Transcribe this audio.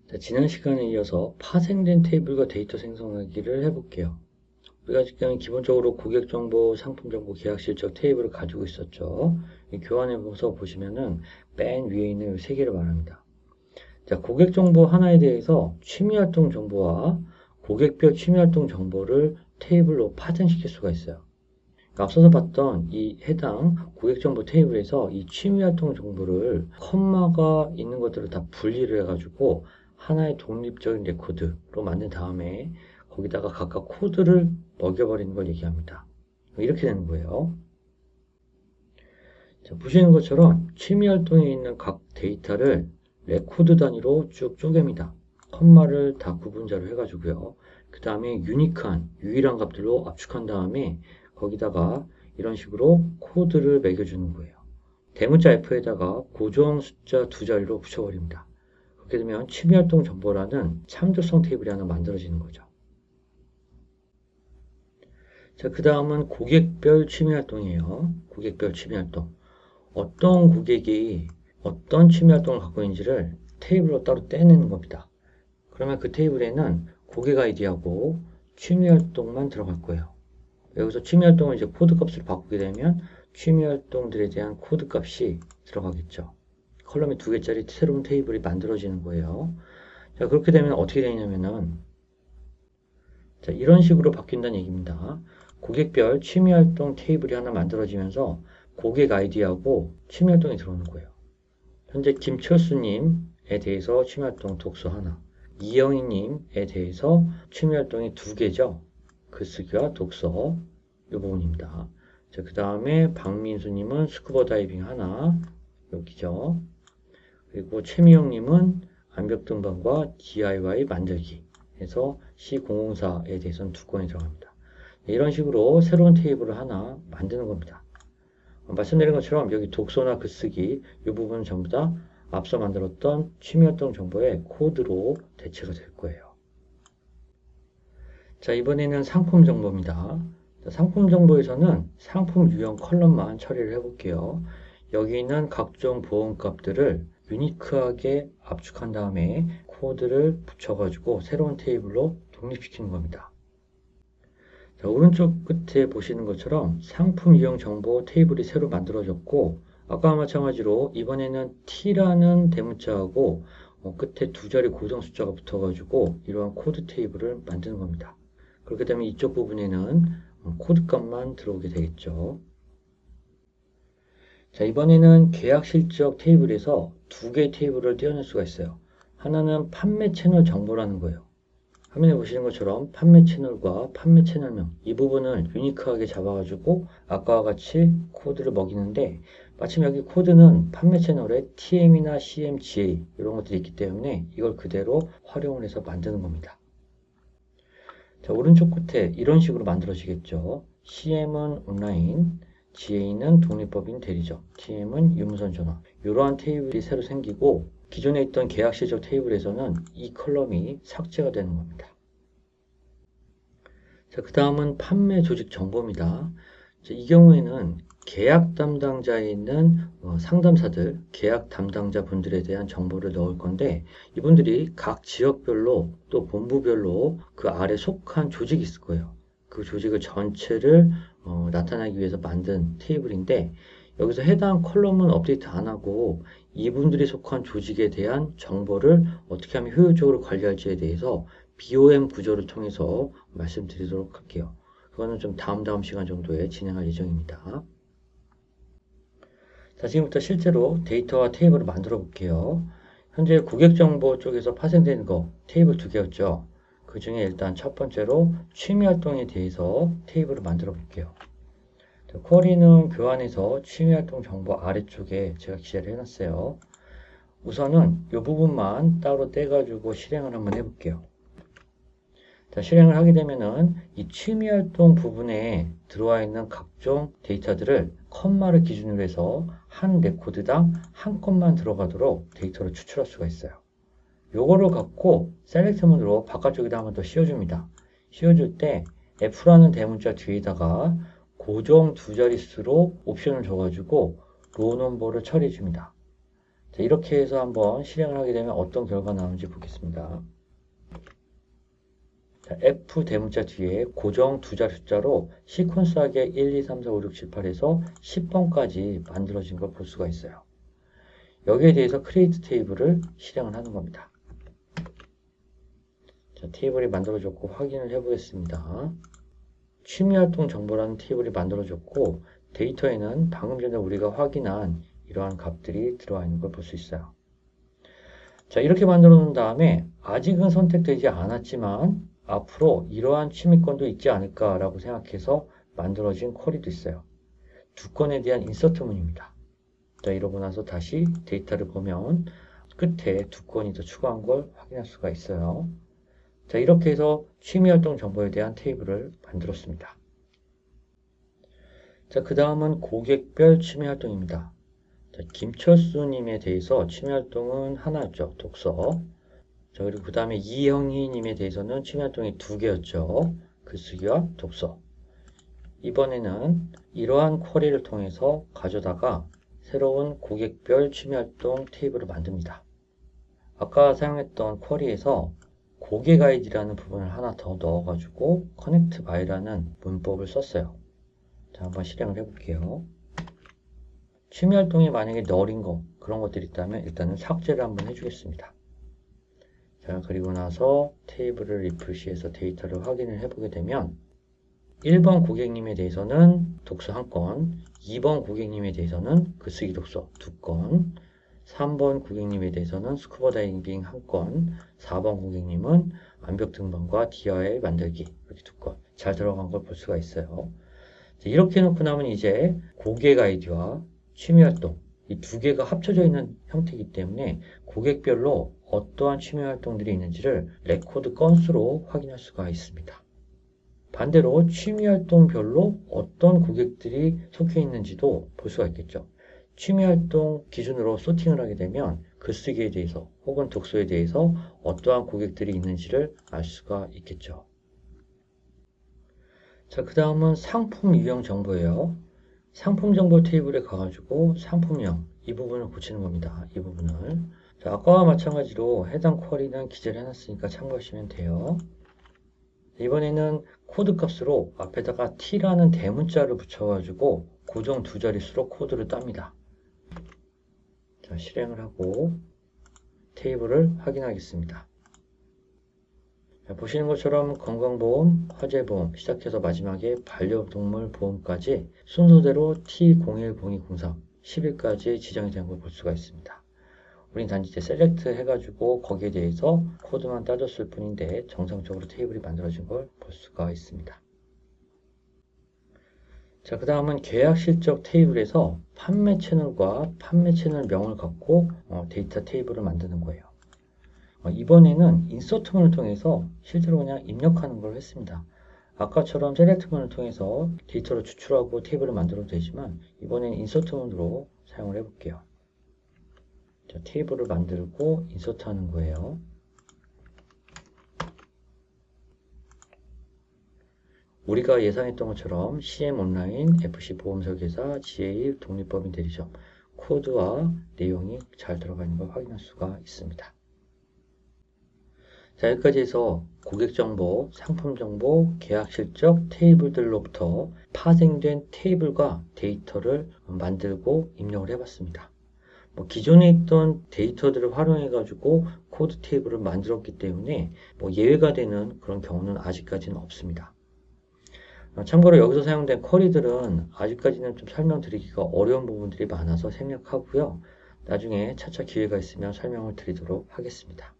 자, 지난 시간에 이어서 파생된 테이블과 데이터 생성하기를 해볼게요. 우리가 지금 기본적으로 고객정보, 상품정보, 계약실적 테이블을 가지고 있었죠. 교환해서 보시면은 맨 위에 있는 이 세 개를 말합니다. 자, 고객정보 하나에 대해서 취미활동 정보와 고객별 취미활동 정보를 테이블로 파생시킬 수가 있어요. 그러니까 앞서서 봤던 이 해당 고객정보 테이블에서 이 취미활동 정보를 컴마가 있는 것들을 다 분리를 해가지고 하나의 독립적인 레코드로 만든 다음에 거기다가 각각 코드를 먹여버리는 걸 얘기합니다. 이렇게 되는 거예요. 자, 보시는 것처럼 취미활동에 있는 각 데이터를 레코드 단위로 쭉 쪼갭니다. 컴마를 다 구분자로 해가지고요. 그 다음에 유니크한, 유일한 값들로 압축한 다음에 거기다가 이런 식으로 코드를 매겨주는 거예요. 대문자 F에다가 고정 숫자 두 자리로 붙여버립니다. 그렇게 되면 취미활동 정보라는 참조성 테이블이 하나 만들어지는 거죠. 자, 그 다음은 고객별 취미활동이에요. 고객별 취미활동. 어떤 고객이 어떤 취미활동을 갖고 있는지를 테이블로 따로 떼내는 겁니다. 그러면 그 테이블에는 고객 아이디하고 취미활동만 들어갈 거예요. 여기서 취미활동을 이제 코드 값으로 바꾸게 되면 취미활동들에 대한 코드 값이 들어가겠죠. 컬럼이 두 개짜리 새로운 테이블이 만들어지는 거예요. 자, 그렇게 되면 어떻게 되냐면은, 자, 이런 식으로 바뀐다는 얘기입니다. 고객별 취미활동 테이블이 하나 만들어지면서 고객 아이디하고 취미활동이 들어오는 거예요. 현재 김철수님에 대해서 취미활동 독서 하나, 이영희님에 대해서 취미활동이 두 개죠. 글쓰기와 독서, 이 부분입니다. 자, 그 다음에 박민수님은 스쿠버 다이빙 하나, 여기죠. 그리고 최미영님은 암벽 등반과 DIY 만들기 해서 C004에 대해서는 두 건이 들어갑니다. 이런 식으로 새로운 테이블을 하나 만드는 겁니다. 말씀드린 것처럼 여기 독서나 글쓰기 이 부분은 전부 다 앞서 만들었던 취미활동 정보의 코드로 대체가 될 거예요. 자, 이번에는 상품 정보입니다. 상품 정보에서는 상품 유형 컬럼만 처리를 해볼게요. 여기 있는 각종 보험값들을 유니크하게 압축한 다음에 코드를 붙여가지고 새로운 테이블로 독립시키는 겁니다. 자, 오른쪽 끝에 보시는 것처럼 상품 유형 정보 테이블이 새로 만들어졌고 아까와 마찬가지로 이번에는 T라는 대문자하고 끝에 두 자리 고정 숫자가 붙어가지고 이러한 코드 테이블을 만드는 겁니다. 그렇게 되면 이쪽 부분에는 코드 값만 들어오게 되겠죠. 자, 이번에는 계약 실적 테이블에서 두 개의 테이블을 떼어낼 수가 있어요. 하나는 판매 채널 정보라는 거예요. 화면에 보시는 것처럼 판매 채널과 판매 채널명 이 부분을 유니크하게 잡아가지고 아까와 같이 코드를 먹이는데 마침 여기 코드는 판매 채널에 TM이나 CM, GA 이런 것들이 있기 때문에 이걸 그대로 활용을 해서 만드는 겁니다. 자, 오른쪽 끝에 이런 식으로 만들어지겠죠. CM은 온라인, GA는 독립법인 대리점, TM은 유무선 전화 이러한 테이블이 새로 생기고 기존에 있던 계약 실적 테이블에서는 이 컬럼이 삭제가 되는 겁니다. 자, 그 다음은 판매 조직 정보입니다. 자, 이 경우에는 계약 담당자에 있는 상담사들, 계약 담당자 분들에 대한 정보를 넣을 건데 이분들이 각 지역별로 또 본부별로 그 아래 속한 조직이 있을 거예요. 그 조직을 전체를 나타나기 위해서 만든 테이블인데 여기서 해당 컬럼은 업데이트 안 하고 이분들이 속한 조직에 대한 정보를 어떻게 하면 효율적으로 관리할지에 대해서 BOM 구조를 통해서 말씀드리도록 할게요. 그거는 좀 다음 시간 정도에 진행할 예정입니다. 자, 지금부터 실제로 데이터와 테이블을 만들어 볼게요. 현재 고객정보 쪽에서 파생되는 거 테이블 두 개였죠. 그 중에 일단 첫 번째로 취미활동에 대해서 테이블을 만들어 볼게요. 쿼리는 교환해서 취미활동 정보 아래쪽에 제가 기재를 해놨어요. 우선은 이 부분만 따로 떼가지고 실행을 한번 해볼게요. 자, 실행을 하게 되면은 이 취미활동 부분에 들어와 있는 각종 데이터들을 컴마를 기준으로 해서 한 레코드당 한 건만 들어가도록 데이터를 추출할 수가 있어요. 요거를 갖고 셀렉트문으로 바깥쪽에다 한번 더 씌워줍니다. 씌워줄 때 F라는 대문자 뒤에다가 고정 두 자릿수로 옵션을 줘가지고 로우 넘버를 처리해 줍니다. 자, 이렇게 해서 한번 실행을 하게 되면 어떤 결과가 나오는지 보겠습니다. 자, F 대문자 뒤에 고정 두 자리 숫자로 시퀀스하게 1, 2, 3, 4, 5, 6, 7, 8에서 10번까지 만들어진 걸 볼 수가 있어요. 여기에 대해서 크리에이트 테이블을 실행을 하는 겁니다. 자, 테이블이 만들어졌고 확인을 해보겠습니다. 취미활동 정보라는 테이블이 만들어졌고 데이터에는 방금 전에 우리가 확인한 이러한 값들이 들어와 있는 걸 볼 수 있어요. 자, 이렇게 만들어 놓은 다음에 아직은 선택되지 않았지만 앞으로 이러한 취미권도 있지 않을까라고 생각해서 만들어진 쿼리도 있어요. 두 건에 대한 인서트문입니다. 자, 이러고 나서 다시 데이터를 보면 끝에 두 건이 더 추가한 걸 확인할 수가 있어요. 자, 이렇게 해서 취미활동 정보에 대한 테이블을 만들었습니다. 자, 그 다음은 고객별 취미활동입니다. 자, 김철수님에 대해서 취미활동은 하나였죠. 독서. 자, 그리고 그 다음에 이형희님에 대해서는 취미활동이 두 개였죠. 글쓰기와 독서. 이번에는 이러한 쿼리를 통해서 가져다가 새로운 고객별 취미활동 테이블을 만듭니다. 아까 사용했던 쿼리에서 고객 아이디라는 부분을 하나 더 넣어가지고 커넥트 바이라는 문법을 썼어요. 자, 한번 실행을 해볼게요. 취미활동이 만약에 널인 거 그런 것들이 있다면 일단은 삭제를 한번 해주겠습니다. 자, 그리고 나서 테이블을 리프레시해서 데이터를 확인을 해보게 되면 1번 고객님에 대해서는 독서 1건, 2번 고객님에 대해서는 글쓰기 독서 2건, 3번 고객님에 대해서는 스쿠버 다이빙 1건, 4번 고객님은 암벽 등반과 DIY 만들기 이렇게 2건 잘 들어간 걸 볼 수가 있어요. 자, 이렇게 해놓고 나면 이제 고객 아이디와 취미활동 이 두 개가 합쳐져 있는 형태이기 때문에 고객별로 어떠한 취미활동들이 있는지를 레코드 건수로 확인할 수가 있습니다. 반대로 취미활동별로 어떤 고객들이 속해 있는지도 볼 수가 있겠죠. 취미활동 기준으로 소팅을 하게 되면 글쓰기에 대해서 혹은 독서에 대해서 어떠한 고객들이 있는지를 알 수가 있겠죠. 자, 그 다음은 상품 유형 정보예요. 상품 정보 테이블에 가가지고 상품명 이 부분을 고치는 겁니다. 이 부분을. 자, 아까와 마찬가지로 해당 쿼리는 기재를 해놨으니까 참고하시면 돼요. 이번에는 코드 값으로 앞에다가 t라는 대문자를 붙여가지고 고정 두 자릿수로 코드를 땁니다. 자, 실행을 하고 테이블을 확인하겠습니다. 자, 보시는 것처럼 건강보험, 화재보험 시작해서 마지막에 반려동물 보험까지 순서대로 T010203 10일까지 지정이 된 걸 볼 수가 있습니다. 우린 단지 이제 셀렉트 해가지고 거기에 대해서 코드만 따졌을 뿐인데 정상적으로 테이블이 만들어진 걸 볼 수가 있습니다. 자, 그 다음은 계약 실적 테이블에서 판매 채널과 판매 채널명을 갖고 데이터 테이블을 만드는 거예요. 이번에는 인서트문을 통해서 실제로 그냥 입력하는 걸 했습니다. 아까처럼 셀렉트문을 통해서 데이터를 추출하고 테이블을 만들어도 되지만 이번에는 인서트문으로 사용을 해볼게요. 자, 테이블을 만들고 인서트하는 거예요. 우리가 예상했던 것처럼 CM 온라인, FC 보험설계사, GA 독립법인 대리점 코드와 내용이 잘 들어가 있는 걸 확인할 수가 있습니다. 자, 여기까지 해서 고객정보, 상품정보, 계약실적 테이블들로부터 파생된 테이블과 데이터를 만들고 입력을 해봤습니다. 기존에 있던 데이터들을 활용해 가지고 코드 테이블을 만들었기 때문에 예외가 되는 그런 경우는 아직까지는 없습니다. 참고로 여기서 사용된 쿼리들은 아직까지는 좀 설명드리기가 어려운 부분들이 많아서 생략하고요. 나중에 차차 기회가 있으면 설명을 드리도록 하겠습니다.